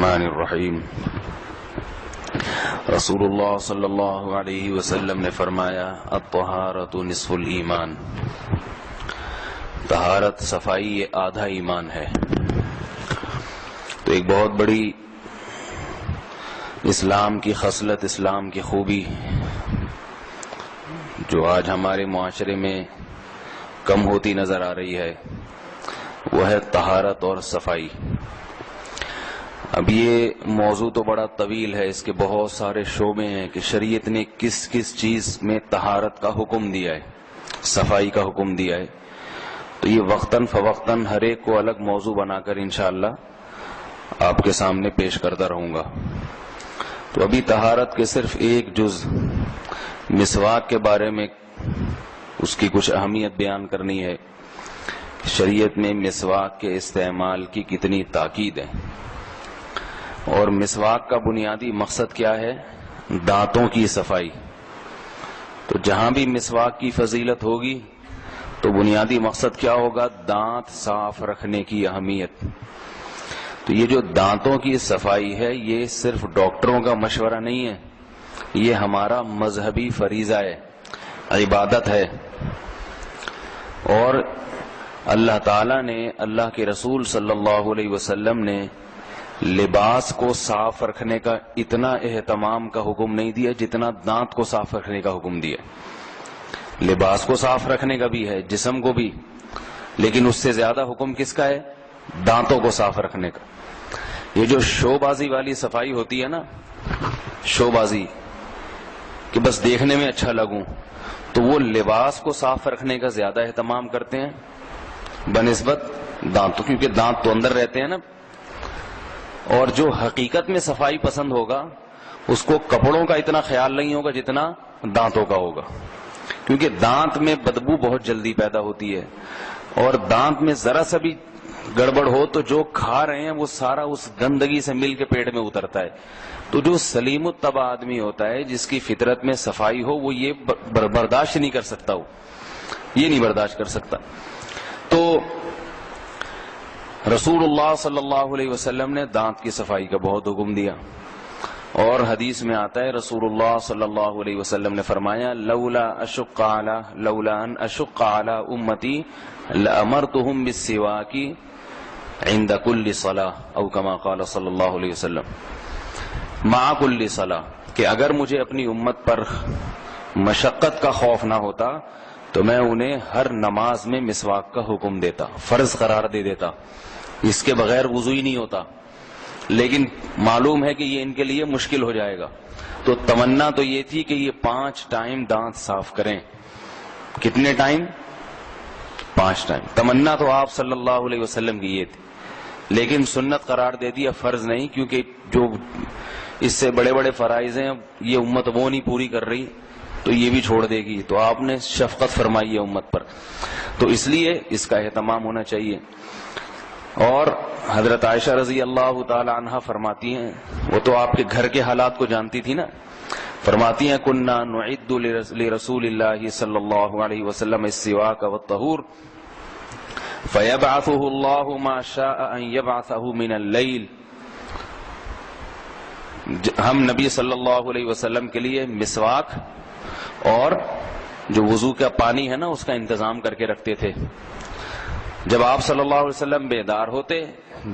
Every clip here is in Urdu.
الرحمن الرحیم۔ رسول اللہ صلی اللہ علیہ وسلم نے فرمایا الطہارۃ نصف الایمان، طہارت صفائی یہ آدھا ایمان ہے۔ تو ایک بہت بڑی اسلام کی خصلت، اسلام کی خوبی جو آج ہمارے معاشرے میں کم ہوتی نظر آ رہی ہے وہ ہے طہارت اور صفائی۔ اب یہ موضوع تو بڑا طویل ہے، اس کے بہت سارے شعبے ہیں کہ شریعت نے کس کس چیز میں طہارت کا حکم دیا ہے، صفائی کا حکم دیا ہے۔ تو یہ وقتاً فوقتاً ہر ایک کو الگ موضوع بنا کر انشاءاللہ آپ کے سامنے پیش کرتا رہوں گا۔ تو ابھی طہارت کے صرف ایک جز مسواک کے بارے میں اس کی کچھ اہمیت بیان کرنی ہے۔ شریعت میں مسواک کے استعمال کی کتنی تاکید ہے، اور مسواک کا بنیادی مقصد کیا ہے؟ دانتوں کی صفائی۔ تو جہاں بھی مسواک کی فضیلت ہوگی تو بنیادی مقصد کیا ہوگا؟ دانت صاف رکھنے کی اہمیت۔ تو یہ جو دانتوں کی صفائی ہے یہ صرف ڈاکٹروں کا مشورہ نہیں ہے، یہ ہمارا مذہبی فریضہ ہے، عبادت ہے۔ اور اللہ تعالیٰ نے، اللہ کے رسول صلی اللہ علیہ وسلم نے لباس کو صاف رکھنے کا اتنا اہتمام کا حکم نہیں دیا جتنا دانت کو صاف رکھنے کا حکم دیا۔ لباس کو صاف رکھنے کا بھی ہے، جسم کو بھی، لیکن اس سے زیادہ حکم کس کا ہے؟ دانتوں کو صاف رکھنے کا۔ یہ جو شو بازی والی صفائی ہوتی ہے نا، شو بازی کہ بس دیکھنے میں اچھا لگوں، تو وہ لباس کو صاف رکھنے کا زیادہ اہتمام کرتے ہیں بنسبت دانتوں، کیونکہ دانت تو اندر رہتے ہیں نا۔ اور جو حقیقت میں صفائی پسند ہوگا اس کو کپڑوں کا اتنا خیال نہیں ہوگا جتنا دانتوں کا ہوگا، کیونکہ دانت میں بدبو بہت جلدی پیدا ہوتی ہے، اور دانت میں ذرا سا بھی گڑبڑ ہو تو جو کھا رہے ہیں وہ سارا اس گندگی سے مل کے پیٹ میں اترتا ہے۔ تو جو سلیم الطبع آدمی ہوتا ہے، جس کی فطرت میں صفائی ہو، وہ یہ برداشت نہیں کر سکتا، یہ نہیں برداشت کر سکتا۔ تو رسول اللہ صلی اللہ علیہ وسلم نے دانت کی صفائی کا بہت حکم دیا، اور حدیث میں آتا ہے رسول اللہ صلی اللہ علیہ وسلم نے فرمایا لولا ان اشق علی امتی لامرتهم بالسواک عند كل صلاة او كما قال صلی اللہ علیہ وسلم مع كل صلاة، کہ اگر مجھے اپنی امت پر مشقت کا خوف نہ ہوتا تو میں انہیں ہر نماز میں مسواک کا حکم دیتا، فرض قرار دے دیتا، اس کے بغیر وضو ہی نہیں ہوتا۔ لیکن معلوم ہے کہ یہ ان کے لیے مشکل ہو جائے گا، تو تمنا تو یہ تھی کہ یہ 5 ٹائم دانت صاف کریں۔ کتنے ٹائم؟ 5 ٹائم۔ تمنا تو آپ صلی اللہ علیہ وسلم کی یہ تھی، لیکن سنت قرار دے دیا، فرض نہیں، کیونکہ جو اس سے بڑے بڑے فرائض ہیں یہ امت وہ نہیں پوری کر رہی تو یہ بھی چھوڑ دے گی، تو آپ نے شفقت فرمائی ہے امت پر، تو اس لیے اس کا اہتمام ہونا چاہیے۔ اور حضرت عائشہ رضی اللہ تعالی عنہا فرماتی ہیں، وہ تو آپ کے گھر کے حالات کو جانتی تھی نا، فرماتی ہیں کننا نعد لرسول اللہ صلی اللہ علیہ وسلم السواک والطہور فیبعثہ اللہ ما شاء ان یبعثہ من اللیل۔ ہم نبی صلی اللہ علیہ وسلم کے لیے مسواک اور جو وضو کا پانی ہے نا اس کا انتظام کر کے رکھتے تھے۔ جب آپ صلی اللہ علیہ وسلم بیدار ہوتے،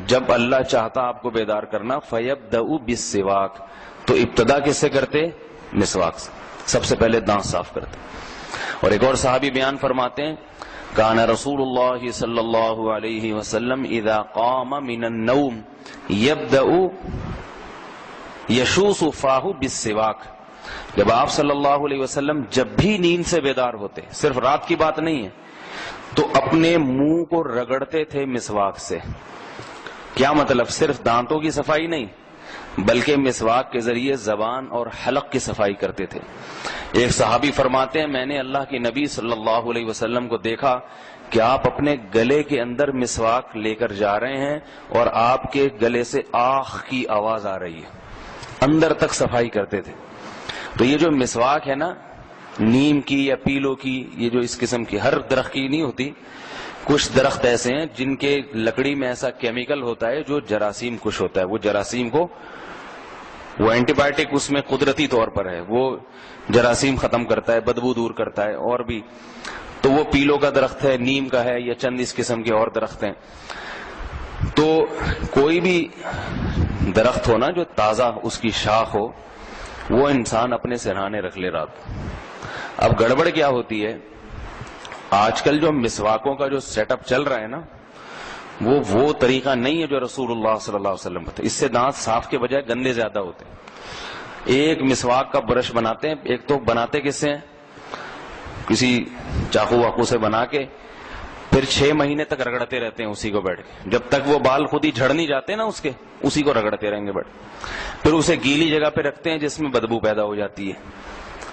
جب اللہ چاہتا آپ کو بیدار کرنا، فَيَبْدَأُ بِالسِّوَاكِ، تو ابتدا کس سے کرتے؟ مسواک سے، سب سے پہلے دانت صاف کرتے۔ اور ایک اور صحابی بیان فرماتے ہیں کان رسول اللہ صلی اللہ علیہ وسلم اذا قام من النوم يبدأ يشوص فاه بالسواك، جب آپ صلی اللہ علیہ وسلم جب بھی نیند سے بیدار ہوتے، صرف رات کی بات نہیں ہے، تو اپنے منہ کو رگڑتے تھے مسواک سے۔ کیا مطلب؟ صرف دانتوں کی صفائی نہیں بلکہ مسواک کے ذریعے زبان اور حلق کی صفائی کرتے تھے۔ ایک صحابی فرماتے ہیں میں نے اللہ کے نبی صلی اللہ علیہ وسلم کو دیکھا کہ آپ اپنے گلے کے اندر مسواک لے کر جا رہے ہیں اور آپ کے گلے سے آخ کی آواز آ رہی ہے، اندر تک صفائی کرتے تھے۔ تو یہ جو مسواک ہے نا، نیم کی یا پیلو کی، یہ جو اس قسم کی ہر درخت کی نہیں ہوتی، کچھ درخت ایسے ہیں جن کے لکڑی میں ایسا کیمیکل ہوتا ہے جو جراثیم کش ہوتا ہے. وہ جراثیم کو وہ اینٹی بایوٹک اس میں قدرتی طور پر ہے, وہ جراثیم ختم کرتا ہے, بدبو دور کرتا ہے. اور بھی تو وہ پیلو کا درخت ہے, نیم کا ہے, یا چند اس قسم کے اور درخت ہیں. تو کوئی بھی درخت ہو نا جو تازہ اس کی شاخ ہو, وہ انسان اپنے سرہانے رکھ لے رات. اب گڑبڑ کیا ہوتی ہے, آج کل جو مسواکوں کا جو سیٹ اپ چل رہا ہے نا, وہ طریقہ نہیں ہے جو رسول اللہ صلی اللہ علیہ وسلم تھا. اس سے دانت صاف کے بجائے گندے زیادہ ہوتے ہیں. ایک مسواک کا برش بناتے ہیں, ایک تو بناتے کس سے ہیں, کسی چاقو واقو سے بنا کے, پھر 6 مہینے تک رگڑتے رہتے ہیں اسی کو بیٹھ کے, جب تک وہ بال خود ہی جھڑ نہیں جاتے نا اس کے, اسی کو رگڑتے رہیں گے بیٹھ. پھر اسے گیلی جگہ پہ رکھتے ہیں جس میں بدبو پیدا ہو جاتی ہے,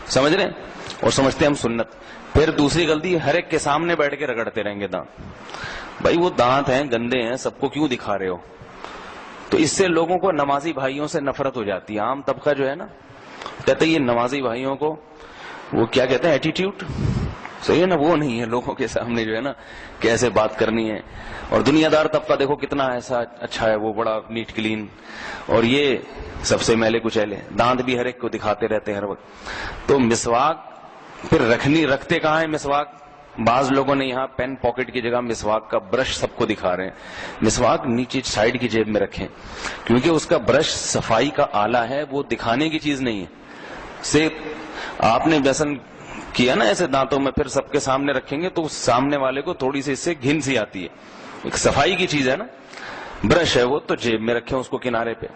سمجھ رہے ہیں, اور سمجھتے ہیں ہم سنت. پھر دوسری غلطی, ہر ایک کے سامنے بیٹھ کے رگڑتے رہیں گے دانت. بھائی وہ دانت ہیں, گندے ہیں, سب کو کیوں دکھا رہے ہو؟ تو اس سے لوگوں کو نمازی بھائیوں سے نفرت ہو جاتی ہے. عام طبقہ جو ہے نا کہتے ہیں یہ نمازی بھائیوں کو وہ کیا کہتے ہیں, ایٹیٹیوڈ, صحیح ہے نا, وہ نہیں ہے لوگوں کے سامنے جو ہے نا کیسے بات کرنی ہے. اور دنیا دار طبقہ دیکھو کتنا ایسا اچھا ہے, وہ بڑا نیٹ کلین, اور یہ سب سے میلے کچیلے, دانت بھی ہر ایک کو دکھاتے رہتے ہیں ہر وقت. تو مسواک پھر رکھتے کہاں ہیں مسواک؟ بعض لوگوں نے یہاں پین پاکٹ کی جگہ مسواک کا برش سب کو دکھا رہے ہیں. مسواک نیچے سائڈ کی جیب میں رکھیں, کیونکہ اس کا برش صفائی کا آلہ ہے, وہ دکھانے کی چیز نہیں ہے. صرف آپ نے بیسن کیا نا ایسے دانتوں میں, پھر سب کے سامنے رکھیں گے تو سامنے والے کو تھوڑی سی اس سے گھن سی آتی ہے. ایک صفائی کی چیز ہے نا, برش ہے وہ تو جیب میں رکھیں اس کو کنارے پہ.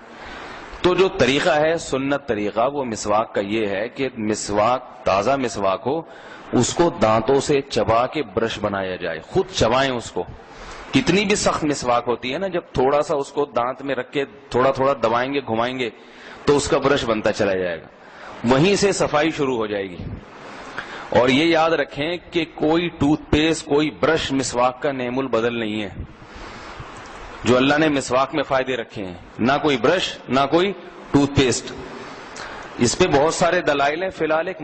تو جو طریقہ ہے سنت طریقہ وہ مسواک کا یہ ہے کہ مسواک تازہ مسواک ہو, اس کو دانتوں سے چبا کے برش بنایا جائے, خود چبائیں اس کو. کتنی بھی سخت مسواک ہوتی ہے نا, جب تھوڑا سا اس کو دانت میں رکھ کے تھوڑا تھوڑا دبائیں گے, گھمائیں گے, تو اس کا برش بنتا چلا جائے گا, وہیں سے صفائی شروع ہو جائے گی. اور یہ یاد رکھیں کہ کوئی ٹوتھ پیسٹ, کوئی برش مسواک کا نعم البدل نہیں ہے. جو اللہ نے مسواک میں فائدے رکھے ہیں, نہ کوئی برش نہ کوئی ٹوتھ پیسٹ. اس پہ بہت سارے دلائل ہیں, فی الحال ایک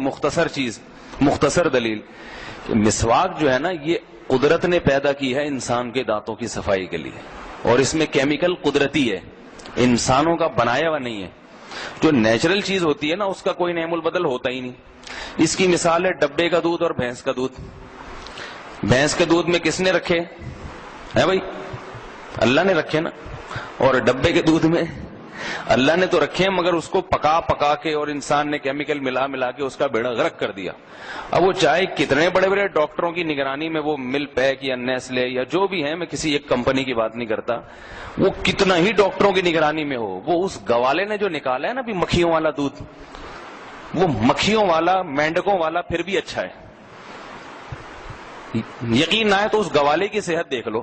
مختصر دلیل, مسواک جو ہے نا یہ قدرت نے پیدا کی ہے انسان کے دانتوں کی صفائی کے لیے, اور اس میں کیمیکل قدرتی ہے, انسانوں کا بنایا ہوا نہیں ہے. جو نیچرل چیز ہوتی ہے نا اس کا کوئی نعم البدل ہوتا ہی نہیں. اس کی مثال ہے ڈبے کا دودھ اور بھینس کا دودھ. بھینس کے دودھ میں کس نے رکھے ہے بھائی؟ اللہ نے رکھے نا. اور ڈبے کے دودھ میں اللہ نے تو رکھے, مگر اس کو پکا کے اور انسان نے کیمیکل ملا کے اس کا بیڑا غرق کر دیا. اب وہ چاہے کتنے بڑے بڑے ڈاکٹروں کی نگرانی میں وہ مل پیک یا نیسلے یا جو بھی ہیں, میں کسی ایک کمپنی کی بات نہیں کرتا, وہ کتنا ہی ڈاکٹروں کی نگرانی میں ہو, وہ اس گوالے نے جو نکالا ہے نا بھی مکھیوں والا دودھ, وہ مکھیوں والا مینڈکوں والا پھر بھی اچھا ہے. یقین نہ ہے تو اس گوالے کی صحت دیکھ لو,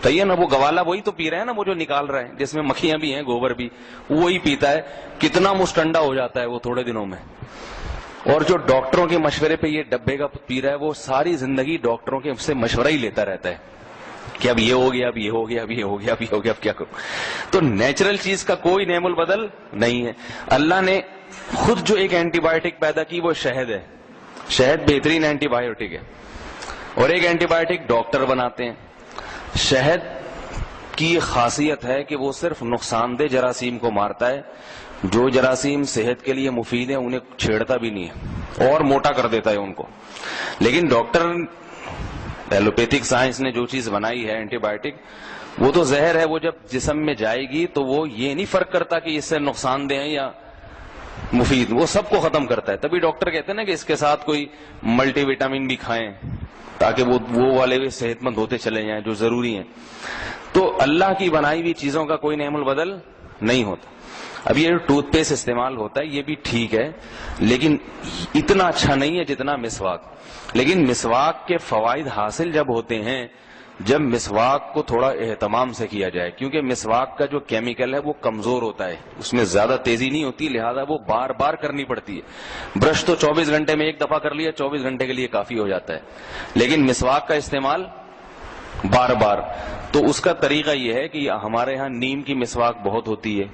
صحیح ہے نا, وہ گوالا وہی تو پی رہے ہیں نا, وہ جو نکال رہے ہیں جس میں مکھیاں بھی ہیں گوبر بھی, وہی پیتا ہے, کتنا مستنڈا ہو جاتا ہے وہ تھوڑے دنوں میں. اور جو ڈاکٹروں کے مشورے پہ یہ ڈبے کا پی رہا ہے, وہ ساری زندگی ڈاکٹروں کے سے مشورہ ہی لیتا رہتا ہے کہ اب یہ ہو گیا, اب یہ ہو گیا, اب یہ ہو گیا, اب یہ ہو گیا, اب کیا کروں. تو نیچرل چیز کا کوئی نعم البدل نہیں ہے. اللہ نے خود جو ایک اینٹی بایوٹک پیدا کی وہ شہد ہے. شہد بہترین اینٹی بایوٹک ہے, اور ایک اینٹی بایوٹک ڈاکٹر بناتے ہیں. شہد کی خاصیت ہے کہ وہ صرف نقصان دہ جراثیم کو مارتا ہے, جو جراثیم صحت کے لیے مفید ہیں انہیں چھیڑتا بھی نہیں ہے اور موٹا کر دیتا ہے ان کو. لیکن ڈاکٹر ایلوپیتھک سائنس نے جو چیز بنائی ہے اینٹی بایوٹک, وہ تو زہر ہے, وہ جب جسم میں جائے گی تو وہ یہ نہیں فرق کرتا کہ اس سے نقصان دہ ہیں یا مفید, وہ سب کو ختم کرتا ہے. تبھی ڈاکٹر کہتے ہیں نا کہ اس کے ساتھ کوئی ملٹی وٹامن بھی کھائیں تاکہ وہ والے بھی صحت مند ہوتے چلے جائیں جو ضروری ہیں. تو اللہ کی بنائی ہوئی چیزوں کا کوئی نعم البدل نہیں ہوتا. اب یہ ٹوتھ پیسٹ استعمال ہوتا ہے یہ بھی ٹھیک ہے, لیکن اتنا اچھا نہیں ہے جتنا مسواک. لیکن مسواک کے فوائد حاصل جب ہوتے ہیں جب مسواک کو تھوڑا اہتمام سے کیا جائے, کیونکہ مسواک کا جو کیمیکل ہے وہ کمزور ہوتا ہے, اس میں زیادہ تیزی نہیں ہوتی, لہذا وہ بار بار کرنی پڑتی ہے. برش تو 24 گھنٹے میں ایک دفعہ کر لیا, 24 گھنٹے کے لیے کافی ہو جاتا ہے, لیکن مسواک کا استعمال بار بار. تو اس کا طریقہ یہ ہے کہ ہمارے ہاں نیم کی مسواک بہت ہوتی ہے,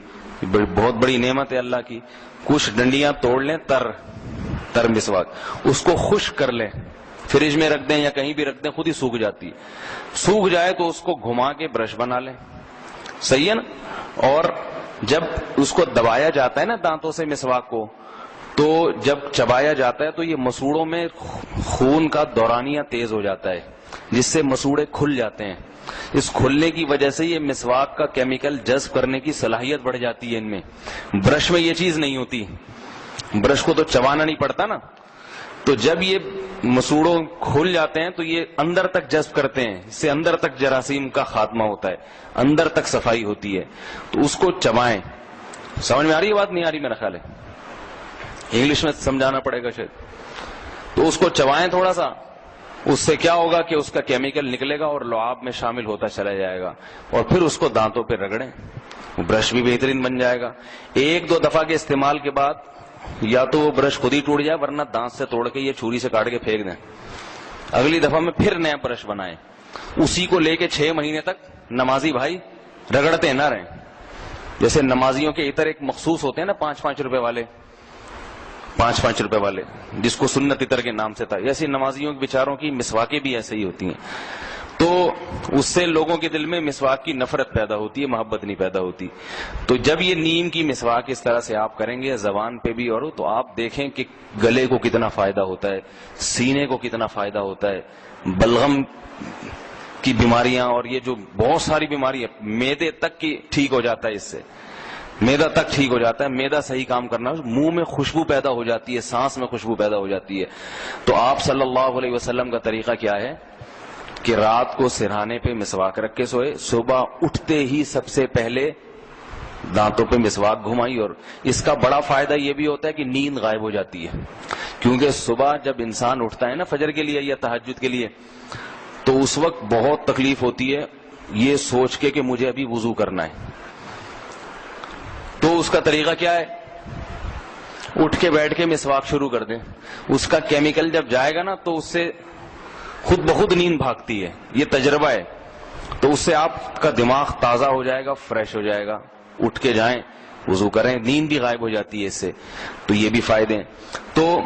بہت بڑی نعمت ہے اللہ کی. کچھ ڈنڈیاں توڑ لیں, تر مسواک, اس کو خشک کر لیں, فریج میں رکھ دیں یا کہیں بھی رکھ دیں خود ہی سوکھ جاتی ہے. سوکھ جائے تو اس کو گھما کے برش بنا لیں, صحیح ہے نا. اور جب اس کو دبایا جاتا ہے نا دانتوں سے مسواک کو, تو جب چبایا جاتا ہے تو یہ مسوڑوں میں خون کا دورانیہ تیز ہو جاتا ہے, جس سے مسوڑے کھل جاتے ہیں. اس کھلنے کی وجہ سے یہ مسواک کا کیمیکل جذب کرنے کی صلاحیت بڑھ جاتی ہے ان میں. برش میں یہ چیز نہیں ہوتی, برش کو تو چبانا نہیں پڑتا نا, تو جب یہ مسوڑوں کھل جاتے ہیں تو یہ اندر تک جذب کرتے ہیں, اس سے اندر تک جراثیم کا خاتمہ ہوتا ہے, اندر تک صفائی ہوتی ہے. تو اس کو چبائیں. سمجھ میں آ رہی ہے بات؟ نہیں آ رہی میرا خیال ہے, انگلش میں سمجھانا پڑے گا شاید. تو اس کو چبائیں تھوڑا سا, اس سے کیا ہوگا کہ اس کا کیمیکل نکلے گا اور لعاب میں شامل ہوتا چلا جائے گا, اور پھر اس کو دانتوں پہ رگڑیں, برش بھی بہترین بن جائے گا. ایک دو دفعہ کے استعمال کے بعد یا تو وہ برش خود ہی ٹوٹ جائے, ورنہ دانت سے توڑ کے یہ چھری سے کاٹ کے پھینک دیں. اگلی دفعہ میں پھر نیا برش بنائیں. اسی کو لے کے 6 مہینے تک نمازی بھائی رگڑتے نہ رہیں. جیسے نمازیوں کے عطر ایک مخصوص ہوتے ہیں نا 5-5 روپے والے, 5-5 روپے والے, جس کو سنت عطر کے نام سے تھا, ایسی نمازیوں کے بیچاروں کی مسواکیں بھی ایسے ہی ہوتی ہیں. تو اس سے لوگوں کے دل میں مسواک کی نفرت پیدا ہوتی ہے, محبت نہیں پیدا ہوتی. تو جب یہ نیم کی مسواک اس طرح سے آپ کریں گے زبان پہ بھی, اور تو آپ دیکھیں کہ گلے کو کتنا فائدہ ہوتا ہے, سینے کو کتنا فائدہ ہوتا ہے, بلغم کی بیماریاں اور یہ جو بہت ساری بیماریاں, معدے تک کی ٹھیک ہو جاتا ہے اس سے, معدہ تک ٹھیک ہو جاتا ہے. معدہ صحیح کام کرنا, منہ میں خوشبو پیدا ہو جاتی ہے, سانس میں خوشبو پیدا ہو جاتی ہے. تو آپ صلی اللہ علیہ وسلم کا طریقہ کیا ہے کہ رات کو سرہانے پہ مسواک رکھ کے سوئے, صبح اٹھتے ہی سب سے پہلے دانتوں پہ مسواک گھمائی. اور اس کا بڑا فائدہ یہ بھی ہوتا ہے کہ نیند غائب ہو جاتی ہے, کیونکہ صبح جب انسان اٹھتا ہے نا فجر کے لیے یا تہجد کے لیے, تو اس وقت بہت تکلیف ہوتی ہے یہ سوچ کے کہ مجھے ابھی وضو کرنا ہے. تو اس کا طریقہ کیا ہے, اٹھ کے بیٹھ کے مسواک شروع کر دیں. اس کا کیمیکل جب جائے گا نا تو اس سے خود بخود نیند بھاگتی ہے, یہ تجربہ ہے. تو اس سے آپ کا دماغ تازہ ہو جائے گا, فریش ہو جائے گا. اٹھ کے جائیں, وضو کریں, نیند بھی غائب ہو جاتی ہے اس سے. تو یہ بھی فائدے ہیں. تو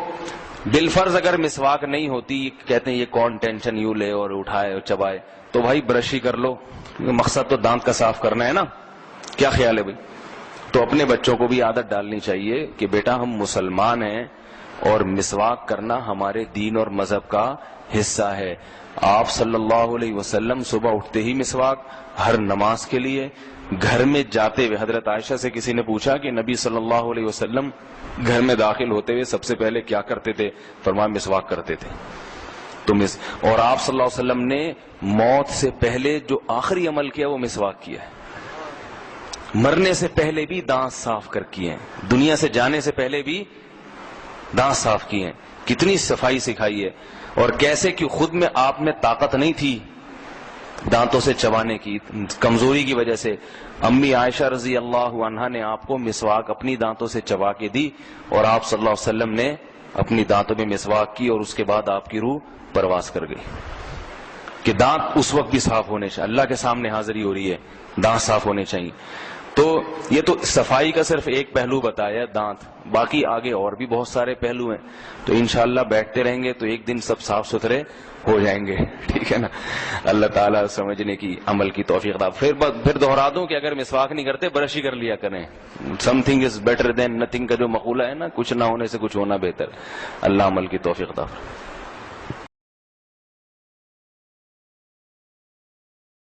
بالفرض اگر مسواک نہیں ہوتی, کہتے ہیں یہ کون ٹینشن یوں لے اور اٹھائے اور چبائے, تو بھائی برش ہی کر لو, مقصد تو دانت کا صاف کرنا ہے نا. کیا خیال ہے بھائی؟ تو اپنے بچوں کو بھی عادت ڈالنی چاہیے کہ بیٹا ہم مسلمان ہیں اور مسواک کرنا ہمارے دین اور مذہب کا حصہ ہے. آپ صلی اللہ علیہ وسلم صبح اٹھتے ہی مسواک, ہر نماز کے لیے, گھر میں جاتے ہوئے. حضرت عائشہ سے کسی نے پوچھا کہ نبی صلی اللہ علیہ وسلم گھر میں داخل ہوتے ہوئے سب سے پہلے کیا کرتے تھے؟ فرمایا مسواک کرتے تھے. اور آپ صلی اللہ علیہ وسلم نے موت سے پہلے جو آخری عمل کیا وہ مسواک کیا ہے. مرنے سے پہلے بھی دانت صاف کر کیے ہیں, دنیا سے جانے سے پہلے بھی دانت صاف کیے ہیں. کتنی صفائی سکھائی ہے, اور کیسے کہ خود میں آپ میں طاقت نہیں تھی دانتوں سے چبانے کی, کمزوری کی وجہ سے امی عائشہ رضی اللہ عنہا نے آپ کو مسواک اپنی دانتوں سے چبا کے دی, اور آپ صلی اللہ علیہ وسلم نے اپنی دانتوں میں مسواک کی, اور اس کے بعد آپ کی روح پرواز کر گئی. کہ دانت اس وقت بھی صاف ہونے چاہیے, اللہ کے سامنے حاضری ہو رہی ہے, دانت صاف ہونے چاہیے. تو یہ تو صفائی کا صرف ایک پہلو بتایا دانت, باقی آگے اور بھی بہت سارے پہلو ہیں. تو انشاءاللہ بیٹھتے رہیں گے تو ایک دن سب صاف ستھرے ہو جائیں گے, ٹھیک ہے نا. اللہ تعالیٰ سمجھنے کی, عمل کی توفیق عطا. پھر دوہرا دوں کہ اگر مسواک نہیں کرتے برش ہی کر لیا کریں. Some thing is better than nothing کا جو مقولہ ہے نا, کچھ نہ ہونے سے کچھ ہونا بہتر. اللہ عمل کی توفیق عطا.